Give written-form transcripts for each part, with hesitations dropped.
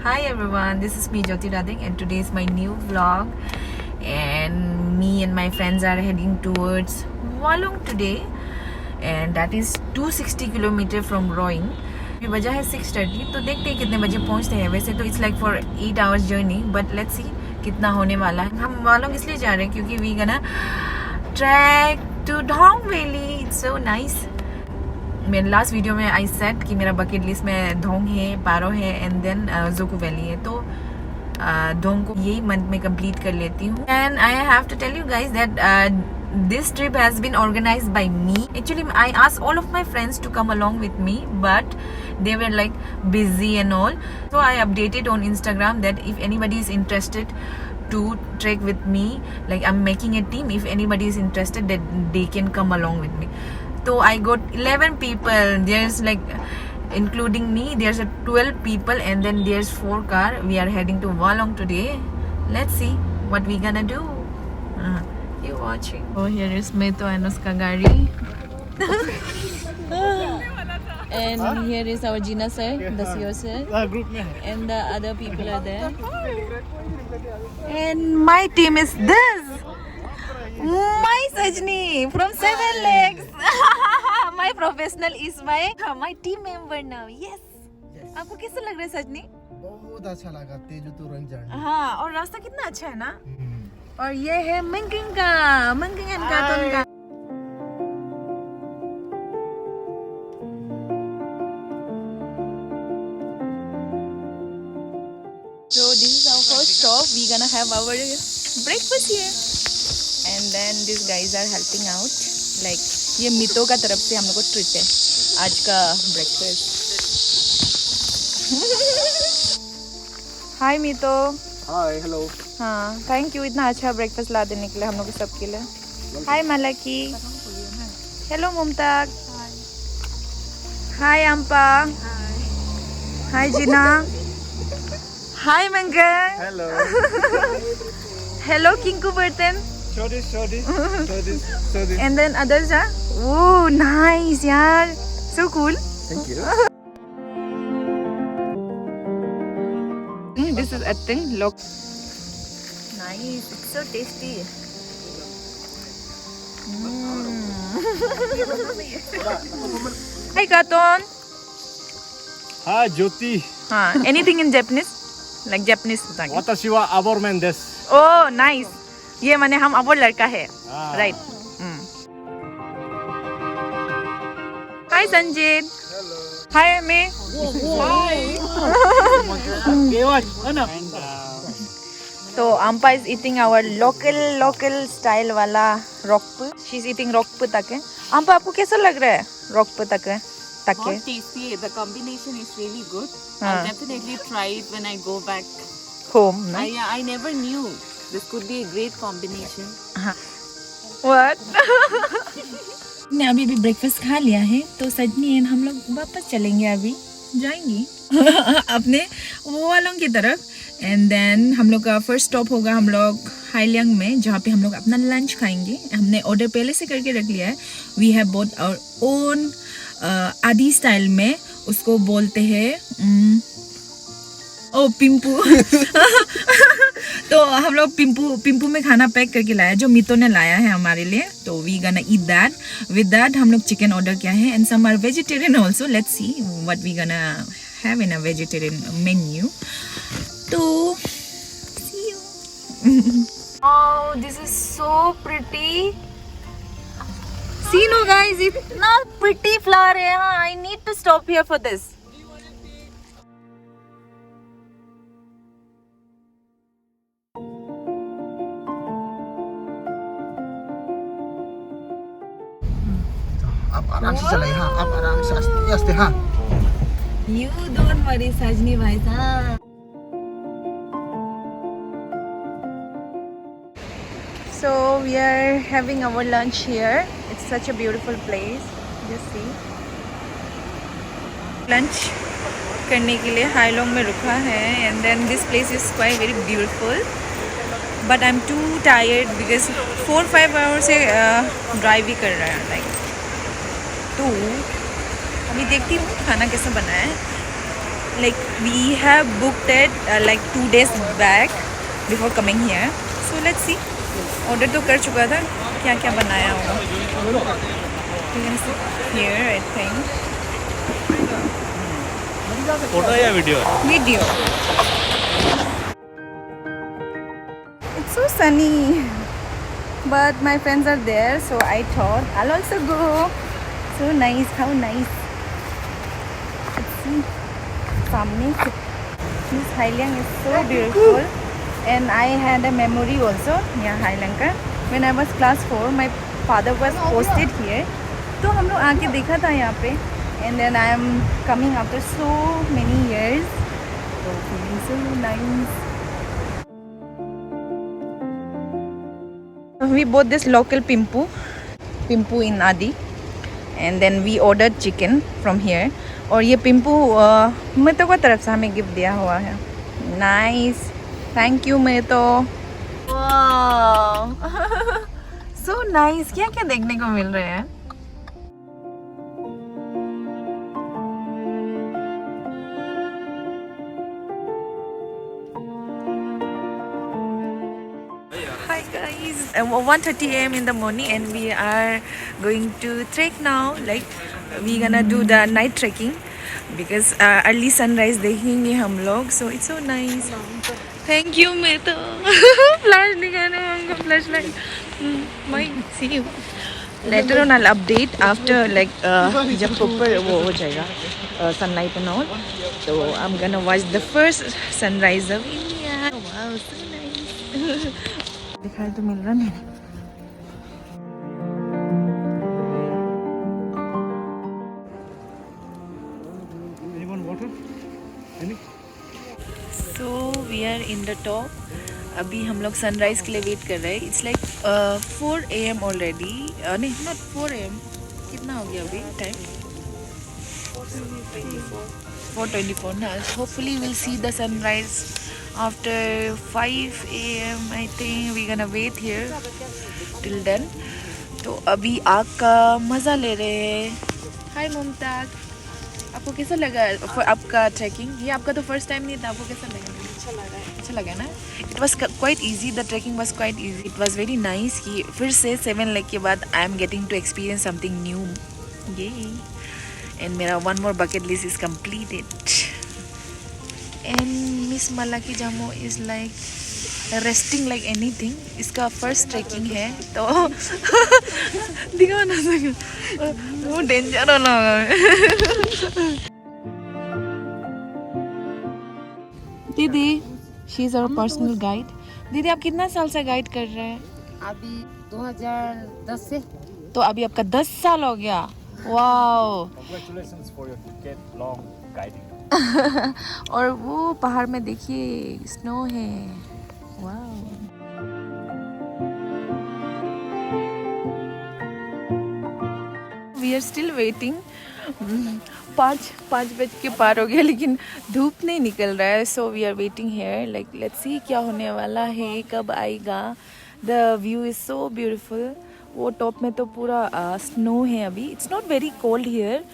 Hi everyone, this is me Jyoti Radhik and today is my new vlog and me and my friends are heading towards Walong today and that is 260 km from Roing. अभी बजा है 6:30 तो देखते हैं कितने बजे पहुंचते हैं. वैसे तो it's like for 8 hours journey but let's see कितना होने वाला है. हम वालोंग इसलिए जा रहे हैं क्योंकि वी गना ट्रैक टू ढोंग वैली. It's so nice. मेरे लास्ट वीडियो में आई सेट कि मेरा बकेट लिस्ट में ढोंग है, पारो है एंड देन जोको वैली है. तो ढोंग को यही मंथ में कंप्लीट कर लेती हूँ. And I have to tell you guys that this trip has been organized by me. Actually, I asked all of my friends to come along with me, but they were like busy and all. So I updated on Instagram that if anybody is interested to trek with me, like I'm making a team. If anybody is interested, that they can come along with me. So I got 11 people. There's like, including me, there's 12 people, and then there's 4 cars. We are heading to Walong today. Let's see what we gonna do. You watching? Oh, here is Meto and uska gari. And here is our Gina sir, the CEO sir. Group mein hai. And the other people are there. And my team is this. My Sajni from Seven Legs. My professional is my team member now. Yes. आपको कैसा लग रहा है सजनी? बहुत अच्छा लगा. तेजू तो रंग जर्नी. हाँ, और रास्ता कितना अच्छा है ना. और ये है मंकिंग का तुन का. So this is our first stop. We gonna have our breakfast here, and then these guys are helping out. Like ये मितो का तरफ से हम लोग को ट्रीट है आज का ब्रेकफास्ट. हाय मितो. हाय, हेलो. हाँ, थैंक यू इतना अच्छा ब्रेकफास्ट ला देने के लिए हम लोग सबके लिए. हाय मलकी. हेलो मुमताज. हाय अम्पा. हाय जीना. हाय मंगल. हेलो. हेलो किंकू बर्तन. Show this. And then others are. Oh, nice यार. So cool. Thank you. This is a thing. Look. Nice. It's so tasty. Hi Katon. Hi, Jyoti. हाँ. Anything in Japanese? Like Japanese बताएंगे. Watashi wa abor men desu. Oh, nice. ये माने हम अबोर लड़का है. Right. Hi Sanjit. Hello. Hi Ame. So Ampa is eating our local style वाला rockpu. She's eating rockpu take. Ampa आपको कैसा लग रहा है rockpu take? बहुत tasty है. The combination is really good. I'll definitely try it when I go back Home. No? I never knew this could be a great combination. What? ने अभी भी ब्रेकफास्ट खा लिया है तो सजनी एंड हम लोग वापस चलेंगे. अभी जाएंगी अपने वालोंग की तरफ. एंड देन हम लोग का फर्स्ट स्टॉप होगा हम लोग हाईलियांग में जहाँ पे हम लोग अपना लंच खाएंगे. हमने ऑर्डर पहले से करके रख लिया है. We have bought our own आदि स्टाइल में उसको बोलते हैं पिम्पू. तो हम लोग पिम्पू में खाना पैक करके लाया जो मितो ने लाया है हमारे लिए. तो वी गना ईट दैट. विद दैट हम लोग चिकन ऑर्डर किया है and some are vegetarian also. Let's see what we gonna have in a vegetarian menu. तो see you. Oh, this is so pretty. See no guys, इतना pretty flower है. हाँ, I need to stop here for this. आप आराम से चलाइए. हाँ, आप आराम से आस्ते. हाँ. You don't worry, Sajni भाई साहब. So we are having our lunch here. It's such a beautiful place. Just see. Lunch करने के लिए हाईलोंग में रुका है. And then this place is quite very beautiful. But I'm too tired because 4-5 hours से drive ही कर रहा है. Like तो अभी देखती हूँ खाना कैसा बना है. like we have booked it like 2 days back before coming here. So let's see. Order तो कर चुका था, क्या क्या बनाया होगा. You can see here, I think. Photo या video? Video. It's so sunny, but my friends are there, so I thought I'll also go. So nice, how nice. Let's see. Samne se. This Hailang is so beautiful, and I had a memory also. Yeah, Hailang ka. When I was class 4, my father was posted here. तो हम लोग आके देखा था यहाँ पे. And then I am coming after so many years. So feeling so nice. We bought this local pimpu in Adi, and then we ordered chicken from here. और ये पिम्पू मेतो को तरफ से हमें गिफ्ट दिया हुआ है. Nice, thank you मेतो. Wow, so nice. क्या क्या देखने को मिल रहा है. Hi guys, 1:30 a.m. in the morning, and we are going to trek now. Like we gonna do the night trekking because early sunrise देखेंगे हम लोग. So it's so nice. Thank you मेतो. Flash दिखाना हमको, flashlight. Might see you later on. I'll update after like जब proper वो हो जाएगा sunlight and all. So I'm gonna watch the first sunrise of India. Wow, so nice. दिखाई तो मिल रहा नहीं. Anyone water? Any? So we are in the top. अभी हम लोग सनराइज के लिए वेट कर रहे हैं. It's like 4 AM already. नहीं, नॉट 4 AM. कितना हो गया अभी टाइम? 4:24 ना. Hopefully will see the sunrise after 5 AM. I think we're gonna wait here till then. तो अभी आग का मज़ा ले रहे हैं. हाय मुमताज, आपको कैसा लगा आपका ट्रैकिंग? ये आपका तो फर्स्ट टाइम नहीं था, आपको कैसा लगा? अच्छा लगा ना. It was quite easy. The trekking was quite easy. It was very nice कि फिर से 7 लाख के बाद I am getting to experience something new. ये एंड मेरा one more bucket list is completed. And मिस मला की जामो is like resting like anything. इसका फर्स्ट ट्रैकिंग है तो दिखा ना सके, वो डेंजर होना होगा. दीदी, she is our personal guide. दीदी, आप कितना साल से गाइड कर रहे हैं? अभी 2010 से. तो अभी आपका 10 साल हो गया. Wow. Congratulations for your decade long guiding. और वो पहाड़ में देखिए स्नो है. Wow. We are still waiting. 5 बज के पार हो गया लेकिन धूप नहीं निकल रहा है. So we are waiting here. Like let's see क्या होने वाला है, कब आएगा. The view is so beautiful. वो टॉप में तो पूरा स्नो है अभी. It's not very cold here.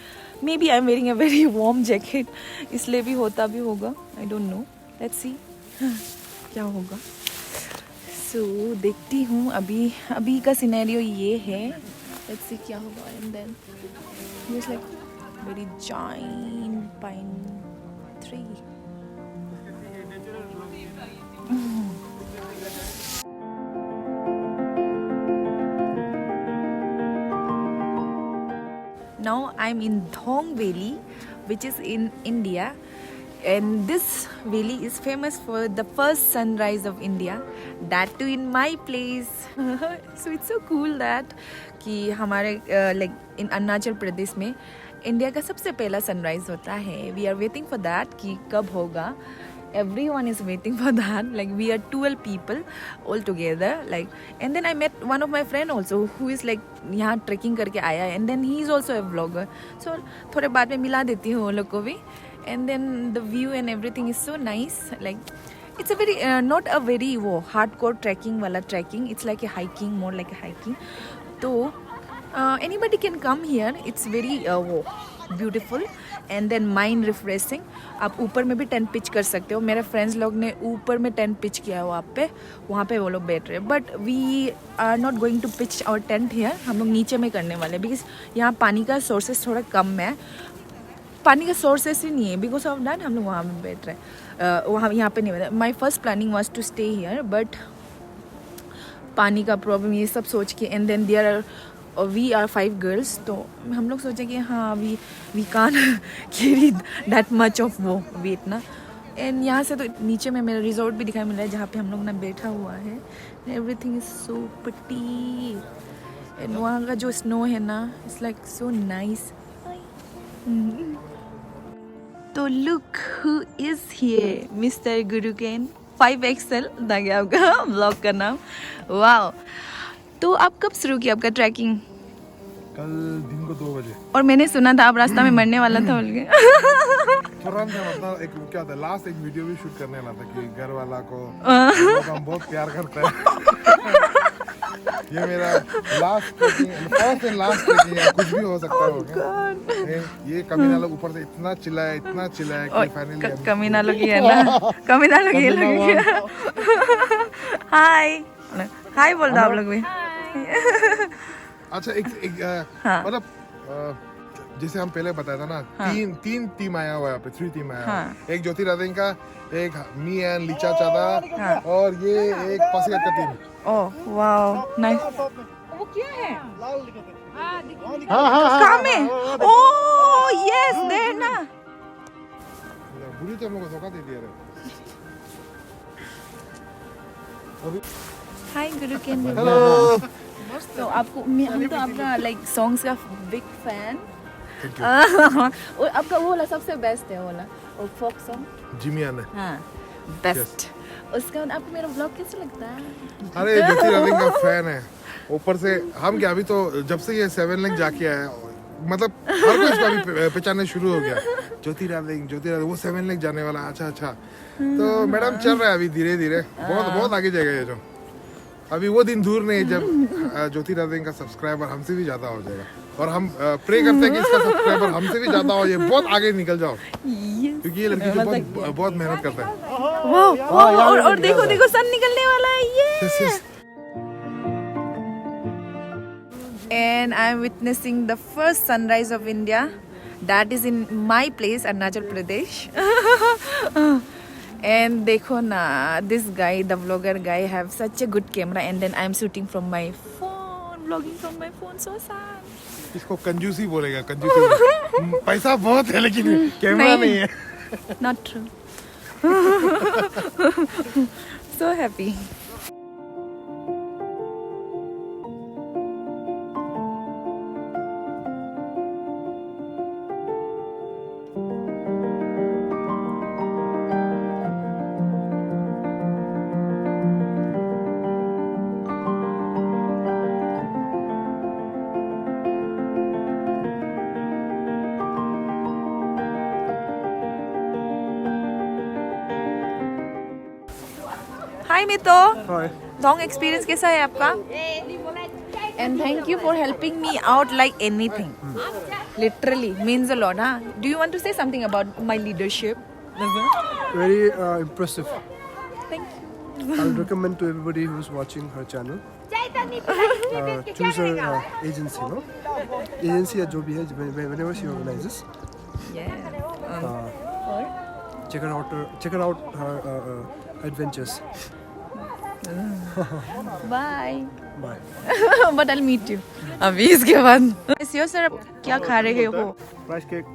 Maybe I am wearing a very warm jacket, इसलिए भी होता भी होगा. I don't know. Let's see क्या होगा. सो देखती हूँ. अभी का सिनेरियो ये है. लेट्स सी क्या होगा. And then it's like very giant pine tree. Now I'm in Dhong Valley, which is in India, and this valley is famous for the first sunrise of India, that too in my place. So it's so cool that कि हमारे like in Arunachal Pradesh में India का सबसे पहला sunrise होता है. We are waiting for that कि कब होगा. everyone is waiting for that. Like we are 12 people all together. Like and then I met one of my friend also who is like यहाँ trekking करके आया है, and then he is also a vlogger. So थोड़े बाद में मिला देती हूँ उन लोग को भी. And then the view and everything is so nice. Like it's a very not a very वो hardcore trekking वाला trekking. It's like a hiking, more like a hiking. तो anybody can come here. It's very beautiful and then mind refreshing. आप ऊपर में भी tent pitch कर सकते हो। मेरे फ्रेंड्स लोग ने ऊपर में टेंट पिच किया है वहाँ पे वो लोग बैठ रहे हैं। But we are not going to pitch our tent here. हम लोग नीचे में करने वाले हैं बिकॉज यहाँ पानी का सोर्सेस थोड़ा कम है। पानी का सोर्सेस ही नहीं है, बिकॉज ऑफ दैट हम लोग वहाँ में बैठ रहे हैं। वहाँ यहाँ पे नहीं बैठे। My first planning was to stay here, but पानी का प्रॉब्लम ये सब सोच के and then there are we are 5 girls, तो हम लोग सोचे कि हाँ we can carry that much of वो वेट ना। एंड यहाँ से तो नीचे में मेरा रिजॉर्ट भी दिखाई मिल रहा है जहाँ पे हम लोग ना बैठा हुआ है। Everything is so pretty and वहाँ का जो स्नो है ना इट्स लाइक सो नाइस। तो look who is here, mister गुरुकेन 5XL था क्या आपका ब्लॉग का नाम। वाह, तो आप कब शुरू किया आपका ट्रैकिंग? कल दिन को 2 बजे। और मैंने सुना था आप रास्ता में मरने वाला था बोल के। तुरंत मतलब एक क्या था, लास्ट एक वीडियो भी शूट करने वाला था कि घर वाला को हम बहुत प्यार करता है। ये मेरा लास्ट फर्स्ट एंड लास्ट है, कुछ भी हो सकता है। ये कमीना लोग ऊपर से इतना चिल्लाया कि फाइनली कमीना लोग ही है ना, कमीना लोग ये लोग। हाय हाय बोल दो आप लोग भी। अच्छा एक मतलब जैसे हम पहले बताया था ना, तीन टीम आया हुआ है यहाँ पे, 3 टीम आया हुआ है। एक ज्योतिरादिंग का, एक मी एंड लिचा चादा, और ये एक पासीघाट का टीम। Oh wow nice. वो क्या है? हाँ कहाँ में? ओह यस देयर ना। बुरी तो हम लोग को धोखा दे दिया रे। हाय गुरुकेन। हेलो। तो आपको हम तो आपका लाइक सॉन्ग्स का बिग फैन। और आपका वो वाला सबसे बेस्ट है, वो वाला और फोक सॉन्ग जिमिया ने। हाँ बेस्ट। उसका आपको मेरा ब्लॉग कैसा लगता है? अरे ज्योतिरादिंग का फैन है ऊपर से। हम क्या अभी तो जब से ये 7 लेक जाके आया, मतलब हर कोई इसको अभी पहचानने शुरू हो गया। ज्योतिरादिंग वो 7 लेक जाने वाला। अच्छा तो मैडम चल रहा है अभी धीरे धीरे, बहुत आगे जाएगा ये। जो अभी वो दिन दूर नहीं जब ज्योतिरादिंग का सब्सक्राइबर हमसे भी ज्यादा हो जाएगा, और हम प्रे करते हैं कि इसका सब्सक्राइबर हमसे भी ज्यादा हो, ये बहुत आगे निकल जाओ, क्योंकि ये लड़की तो बहुत मेहनत करता है। और देखो सन निकलने वाला है ये। And I am witnessing the first sunrise of India. That is in my place, Arunachal Pradesh. And देखो ना, this guy, the vlogger guy, have such a good camera, and then I am shooting from my phone, vlogging from my phone. So sad. इसको कंजूसी बोलेगा, कंजूसी। पैसा बहुत है लेकिन कैमरा नहीं है। Not true. So happy. Hi मितो। लॉन्ग एक्सपीरियंस कैसा है आपका? And thank you for helping me out like anything, literally means a lot. हाँ, do you want to say something about my leadership? Very impressive. Thank you. I'll recommend to everybody who's watching her channel. Choose her agency, no? Agency या जो भी है, whenever she organizes, check out her adventures. Bye. Bye. But I'll meet you. अभी इसके बाद। Yes, sir, क्या खा रहे हो? Rice cake.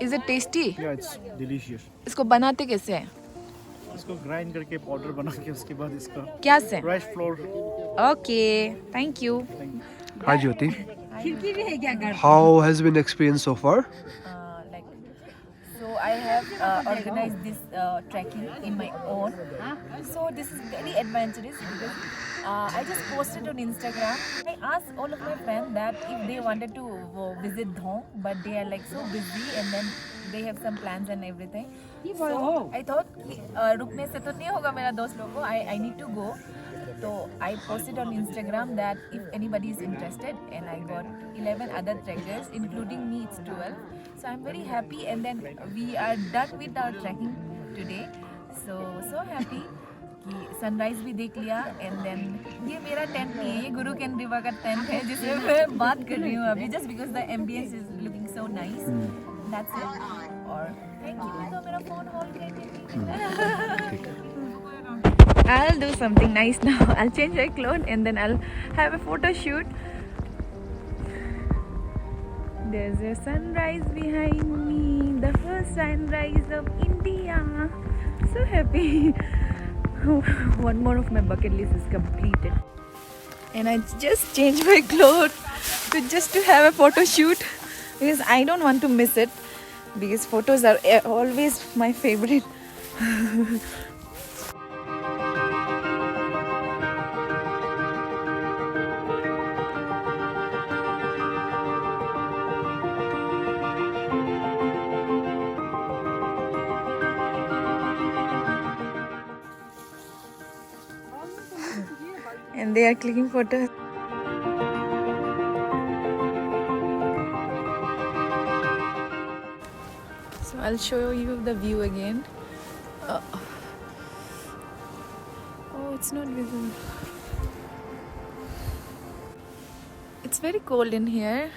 Is it tasty? Yeah, it's delicious. इसको बनाते कैसे हैं? इसको ग्राइंड करके पाउडर बना के उसके बाद इसका क्या से? Rice flour. Okay, thank you. Hi Jyoti. How has been experience so far? So I have organized this trekking in my own. So this is very adventurous because I just posted on Instagram. I asked all of my friends that if they wanted to visit Dhong, but they are like so busy and then they have some plans and everything. So I thought रुकने से तो नहीं होगा मेरा दोस्त लोगों को. I need to go. So I posted on Instagram that if anybody is interested, and I got 11 other trekkers, including me, it's 12. So I'm very happy, and then we are done with our trekking today. So happy कि sunrise भी देख लिया. And then ये मेरा tent नहीं है, ये गुरु कैंड्रिवा का टेंट है जिसमें मैं बात कर रही हूँ अभी, just because the ambience is looking so nice. That's it. और थैंक यू. तो मेरा फोन होल्ड कर I'll do something nice now. I'll change my clothes and then I'll have a photo shoot. There's a sunrise behind me, the first sunrise of India. So happy. One more of my bucket list is completed. And I just changed my clothes just to have a photo shoot because I don't want to miss it, because photos are always my favorite. And they are clicking photos. So I'll show you the view again. Oh, it's not visible. It's very cold in here.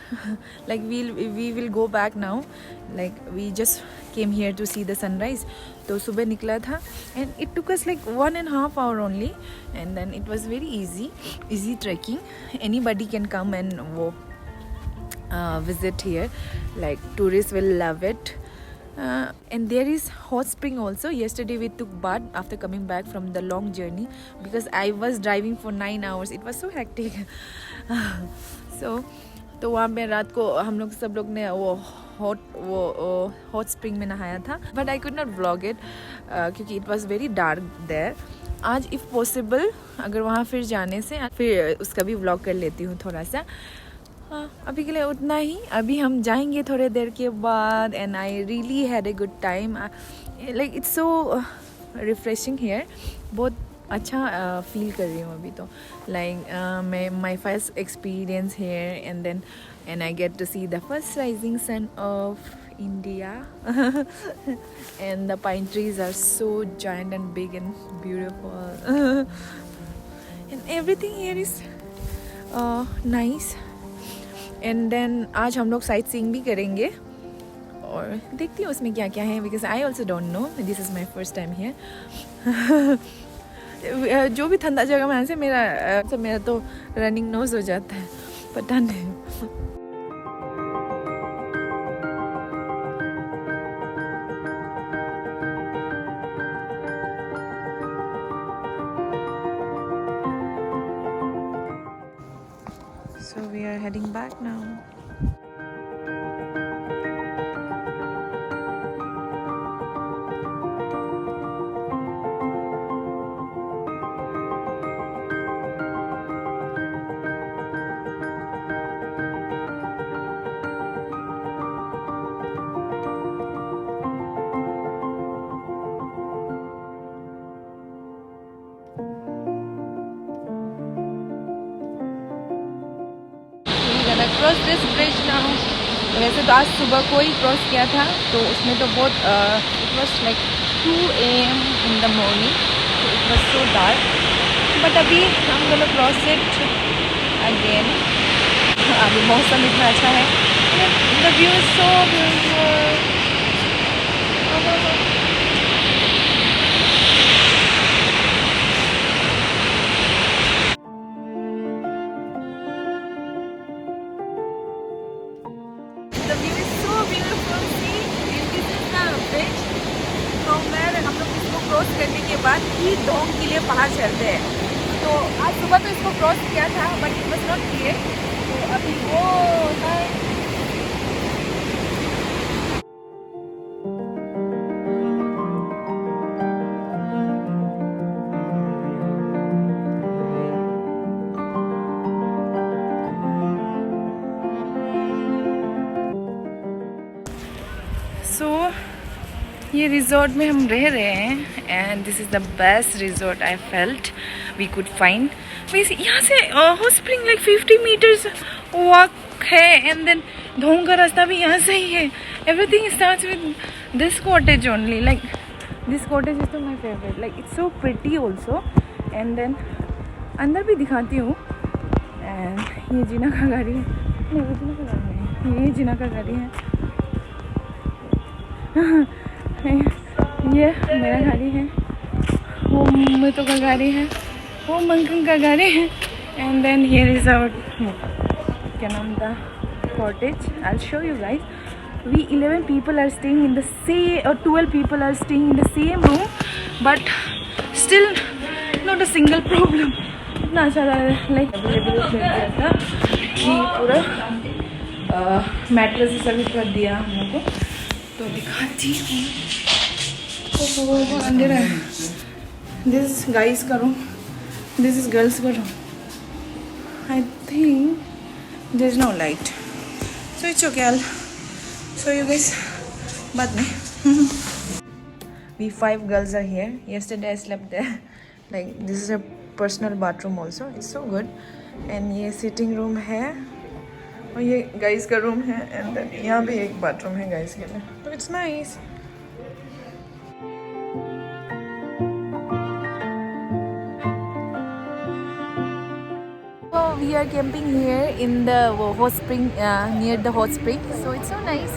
Like we will go back now. Like we just came here to see the sunrise. तो सुबह निकला था and it took us like 1.5 hours only, and then it was very easy trekking. Anybody can come and visit here. Like tourists will love it. And there is hot spring also. Yesterday we took bath after coming back from the long journey because I was driving for 9 hours. It was so hectic. तो वहाँ पे रात को हम लोग सब लोग ने वो हॉट स्प्रिंग में नहाया था. But I could not vlog it क्योंकि it was very dark there. आज इफ़ पॉसिबल अगर वहाँ फिर जाने से फिर उसका भी व्लॉग कर लेती हूँ थोड़ा सा. अभी के लिए उतना ही. अभी हम जाएंगे थोड़े देर के बाद. And I really had a good time. Like it's so refreshing here. बहुत अच्छा फील कर रही हूँ अभी तो. लाइक मैं my first experience here and I get to see the first rising sun of India. And the pine trees are so giant and big and beautiful. And everything here is nice. And then आज हम लोग sight seeing भी करेंगे और देखती हूँ उसमें क्या क्या है, because I also don't know. This is my first time here. जो भी ठंडा जगह में आने से मेरा तो रनिंग नोज हो जाता है, पता नहीं. So we are heading back now. Cross this bridge now. वैसे तो आज सुबह को ही क्रॉस किया था तो उसमें तो बहुत it was like 2 AM in the morning, so it was so dark. But अभी हम gonna cross it again. अभी मौसम इतना अच्छा है. The view is so beautiful. The view is so beautiful. See, this is the bridge from where हम लोग इसको क्रॉस करने के बाद ही डोंग के लिए पहाड़ चढ़ते हैं. तो आज सुबह तो इसको क्रॉस किया था but it was not clear. तो अभी वो है. So ये रिजॉर्ट में हम रह रहे हैं and this is the best resort I felt we could find. यहाँ से hot spring like 50 metres walk है एंड देन धोंग का रास्ता भी यहाँ से ही है। Everything starts with this cottage only, like this cottage is तो my favourite, like it's so pretty also. And then अंदर भी दिखाती हूँ। एंड ये जीना का गाड़ी है, नहीं वो जीना का गाड़ी नहीं, ये जीना का गाड़ी है। ये मेरा गाड़ी है, वो मितो का गाड़ी है, वो मंकन का गाड़ी है। And then here is our क्या नाम था cottage. I show you guys. We 11 people are staying in the same, or 12 people are staying in the same room, but still not a single problem. इतना अच्छा like available था कि पूरा mattress service कर दिया हम लोग को। तो दिखाती हूँ, अंधेरा है। दिस गाइस का रूम, दिस इज गर्ल्स का room. I think there is no light, so it's okay. I'll show you guys बाद में। We 5 girls are here. Yesterday I slept there. Like this is a personal bathroom also. It's so good. And ये sitting room है और ये guys का room है and then यहाँ भी एक bathroom है guys के लिए। So it's nice. So we are camping here in the hot spring, near the hot spring. So it's so nice.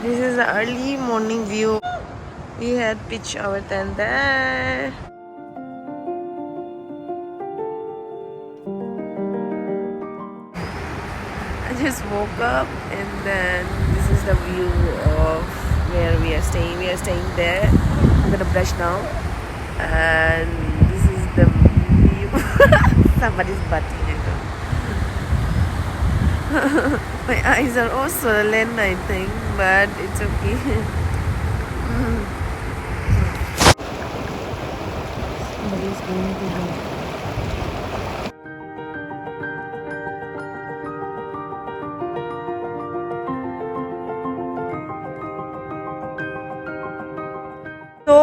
This is the early morning view. We had pitched our tent there. I just woke up and then this is the view of where we are staying. We are staying there. I'm gonna brush now. And this is the view. Somebody's butting it. My eyes are all swollen, I think, but it's okay. Somebody's going to help. So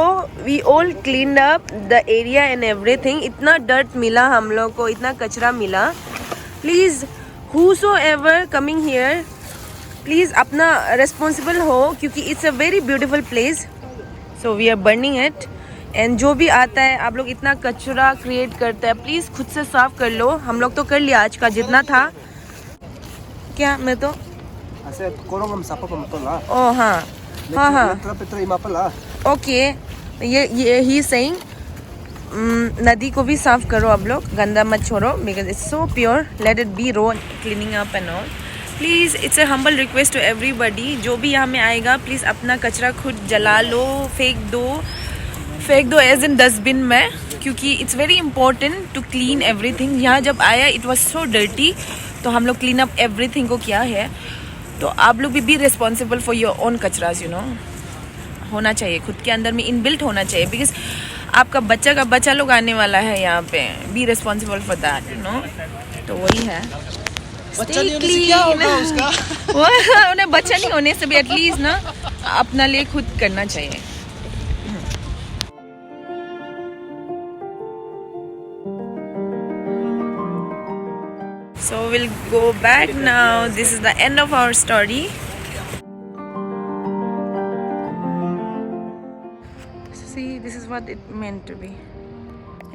we all cleaned up the area and everything. इतना dirt मिला हम लोग को, इतना कचरा मिला. Please, whosoever coming here, please अपना responsible हो, क्योंकि it's a very beautiful place. So we are burning it. And जो भी आता है, आप लोग इतना कचरा create करते हैं, please खुद से साफ कर लो. हम लोग तो कर लिया आज का जितना था. क्या मैं तो? Oh हाँ, हाँ हाँ. Okay, ये ही saying नदी को भी साफ करो आप लोग, गंदा मत छोड़ो, because it's so pure. Let it be raw, cleaning up and all. Please, it's a humble request to everybody. जो भी यहाँ में आएगा, please अपना कचरा खुद जला लो, फेंक दो as in डस्टबिन में, क्योंकि it's very important to clean everything. यहाँ जब आया it was so dirty, तो हम लोग clean up everything को किया है. तो आप लोग भी responsible for your own कचरास, you know. होना चाहिए खुद के अंदर में इनबिल्ट होना चाहिए, बिकॉज आपका बच्चा का बच्चा लोग आने वाला है यहाँ पे. Be responsible for that, you know. तो वही है, उन्हें बच्चा नहीं होने से भी एटलीस्ट ना अपना लिए खुद करना चाहिए. So we'll go back now. This is the end of our story. See, this is what it meant to be.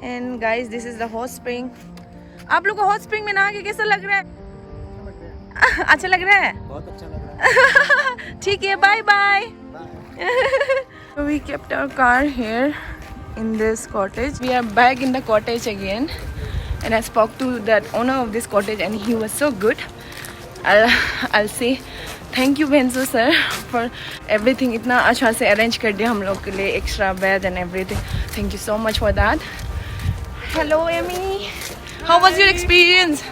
And guys, this is the hot spring. आप लोग को hot spring में नहा के कैसा लग रहा है? अच्छा लग रहा है? बहुत अच्छा लग रहा है. ठीक है, bye bye. So we kept our car here in this cottage. We are back in the cottage again. And I spoke to that owner of this cottage and he was so good. I'll say thank you Benzo sir for everything. इतना अच्छा से arrange कर दिया हम लोग के लिए, extra bed and everything. Thank you so much for that. Hello Amy. How was your experience?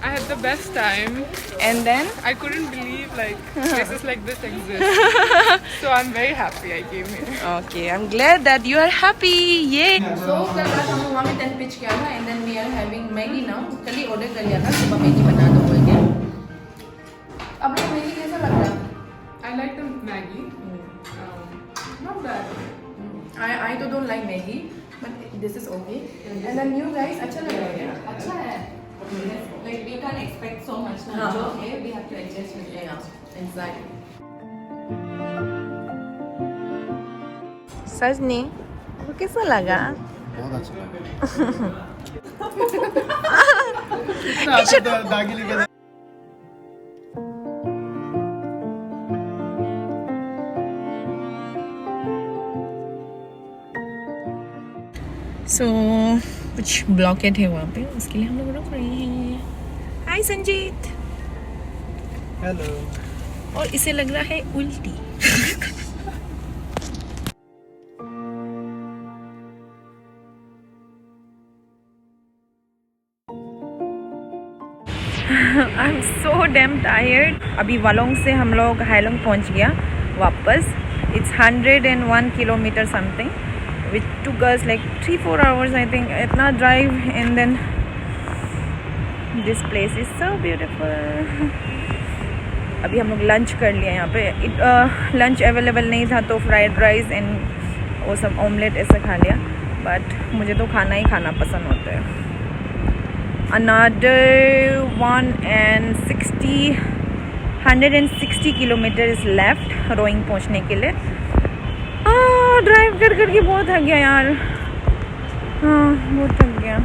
I had the best time. And then I couldn't believe like places like this exist. So I'm very happy I came here. okay, I'm glad that you are happy. Yay! So कल रात हम लोग वहाँ में tent pitch किया था and then we are having Maggie now. कल ही order कर लिया था, सुबह Maggie बना दो बोल के. अब लोग Maggie कैसा लग रहा है? I like the Maggie. Not bad. I तो don't like Maggie, but this is okay. And then you guys अच्छा लग रहा है क्या? अच्छा है. Like we can't expect so much now. हाँ. So okay, we have to adjust with it. Yeah, exactly. सजनी वो कैसा लगा? बहुत अच्छा लगा दागी लेके So कुछ ब्लॉकेट है वहाँ पे, उसके लिए हम लोग रुक रहे हैं. हाय संजीत. हेलो. और इसे लग रहा है उल्टी. I'm so damn tired. अभी वालोंग से हम लोग हाइलोंग पहुँच गया वापस. It's 101 kilometer something. Which took us like 3-4 hours I think. इतना drive and then this place is so beautiful. अभी हम लोग लंच कर लिया यहाँ पे. लंच अवेलेबल नहीं था तो फ्राइड राइस एंड वो सब ऑमलेट ऐसे खा लिया. बट मुझे तो खाना ही खाना पसंद होता है. Another 160 kilometers left रोइंग पहुँचने के लिए. ड्राइव कर करके बहुत थक गया यार. हाँ बहुत थक गया.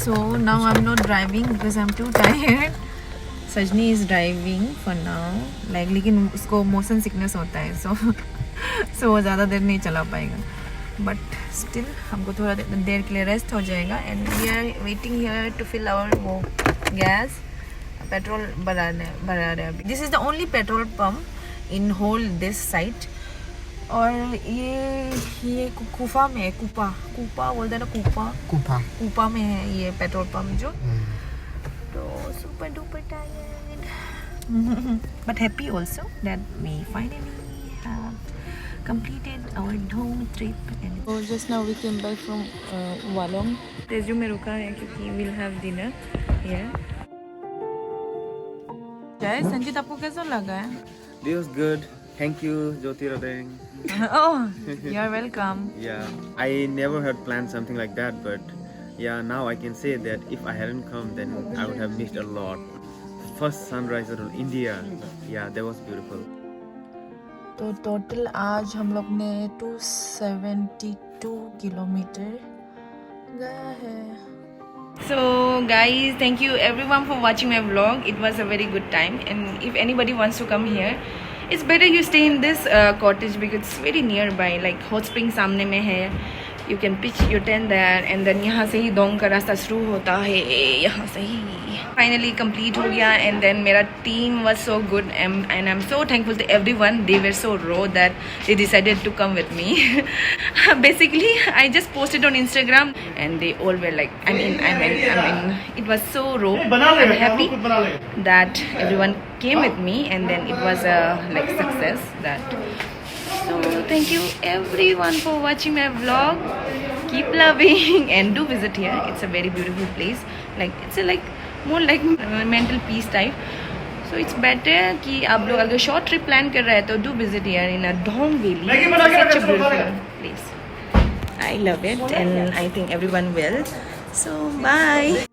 So now I'm not driving because I'm too tired. Sajni is driving for now. Like लेकिन उसको motion sickness होता है so वो ज़्यादा देर नहीं चला पाएगा. But still हमको थोड़ा देर के लिए रेस्ट हो जाएगा. And we are waiting here to fill our वो gas. पेट्रोल भरा रहे अभी. This is the only petrol pump in whole this site. और ये कुफा में है. कुपा बोलते हैं ना. कुपा में है ये पेट्रोल पंप जो. तो super duper tired but happy also that we finally have completed our home trip. And So just now we came back from Walong. Tezu में रुका है क्योंकि we'll have dinner here. जय संजीत आपको कैसा लगा है? This was good. Thank you, Jyoti Radeng. Oh, you're welcome. Yeah, I never had planned something like that, but yeah, now I can say that if I hadn't come, then I would have missed a lot. First sunrise in India. Yeah, that was beautiful. तो total आज हम लोग ने 272 kilometre गया है. So guys, thank you everyone for watching my vlog. It was a very good time, and if anybody wants to come here, it's better you stay in this cottage because it's very nearby. Like hot spring सामने में है. You can pitch your tent there, and then यहाँ से ही दोंग का रास्ता शुरू होता है. यहाँ से ही finally complete हो गया. And then मेरा team was so good, and I'm so thankful to everyone. They were so raw that they decided to come with me. Basically, I just posted on Instagram, and they all were like, I mean, it was so raw. I'm happy that everyone came with me, and then it was a like success. So thank you everyone for watching my vlog. Keep loving and do visit here. It's a very beautiful place. Like it's a more like mental peace type. So it's better कि आप लोग अगर short trip plan कर रहे हैं तो do visit here in a Dong Valley. It's such a beautiful place. I love it and I think everyone will. So bye.